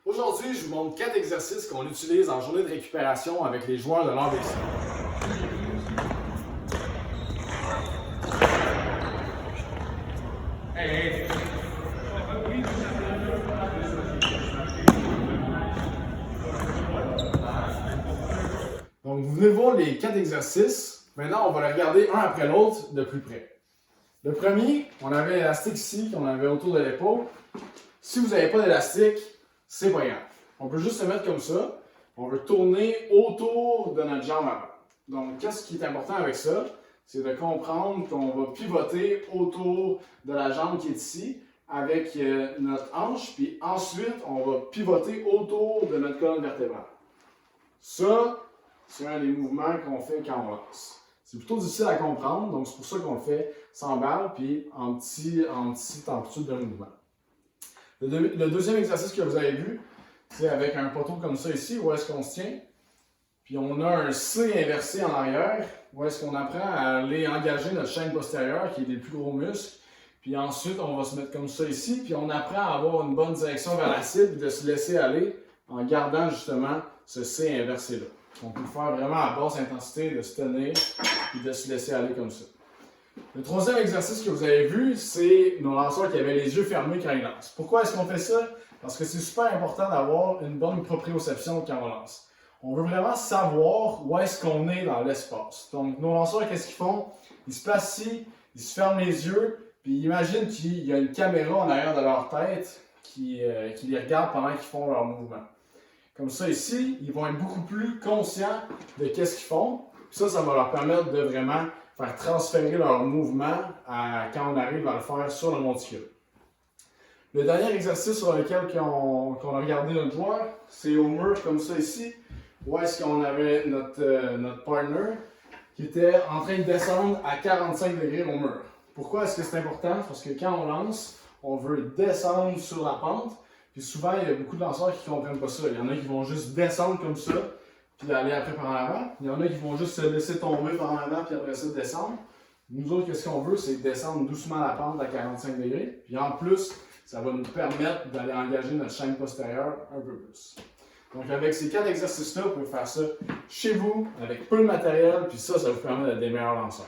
Aujourd'hui, je vous montre 4 exercices qu'on utilise en journée de récupération avec les joueurs de l'ABC. Donc, vous venez voir les 4 exercices. Maintenant, on va les regarder un après l'autre de plus près. Le premier, on avait l'élastique ici qu'on avait autour de l'épaule. Si vous n'avez pas d'élastique, c'est pas grave. On peut juste se mettre comme ça. On veut tourner autour de notre jambe avant. Donc, qu'est-ce qui est important avec ça? C'est de comprendre qu'on va pivoter autour de la jambe qui est ici avec notre hanche, puis ensuite, on va pivoter autour de notre colonne vertébrale. Ça, c'est un des mouvements qu'on fait quand on lance. C'est plutôt difficile à comprendre, donc c'est pour ça qu'on le fait sans balle, puis en petite amplitude de mouvement. Le deuxième exercice que vous avez vu, c'est avec un poteau comme ça ici, où est-ce qu'on se tient. Puis on a un C inversé en arrière, où est-ce qu'on apprend à aller engager notre chaîne postérieure, qui est des plus gros muscles. Puis ensuite, on va se mettre comme ça ici, puis on apprend à avoir une bonne direction vers la cible, et de se laisser aller en gardant justement ce C inversé-là. On peut le faire vraiment à basse intensité, de se tenir, et de se laisser aller comme ça. Le troisième exercice que vous avez vu, c'est nos lanceurs qui avaient les yeux fermés quand ils lancent. Pourquoi est-ce qu'on fait ça? Parce que c'est super important d'avoir une bonne proprioception quand on lance. On veut vraiment savoir où est-ce qu'on est dans l'espace. Donc, nos lanceurs, qu'est-ce qu'ils font? Ils se placent ici, ils se ferment les yeux, puis ils imaginent qu'il y a une caméra en arrière de leur tête qui les regarde pendant qu'ils font leur mouvement. Comme ça, ici, ils vont être beaucoup plus conscients de qu'est-ce qu'ils font. Puis ça va leur permettre de vraiment faire transférer leur mouvement quand on arrive à le faire sur le monticule. Le dernier exercice sur lequel on a regardé notre joueur, c'est au mur comme ça ici, où est-ce qu'on avait notre partner qui était en train de descendre à 45 degrés au mur. Pourquoi est-ce que c'est important? Parce que quand on lance, on veut descendre sur la pente. Puis souvent, il y a beaucoup de lanceurs qui ne comprennent pas ça. Il y en a qui vont juste descendre comme ça, puis aller après par en avant. Il y en a qui vont juste se laisser tomber par en avant, puis après ça, descendre. Nous autres, qu'est-ce qu'on veut? C'est descendre doucement la pente à 45 degrés. Puis en plus, ça va nous permettre d'aller engager notre chaîne postérieure un peu plus. Donc avec ces 4 exercices-là, vous pouvez faire ça chez vous, avec peu de matériel, puis ça vous permet d'être des meilleurs lanceurs.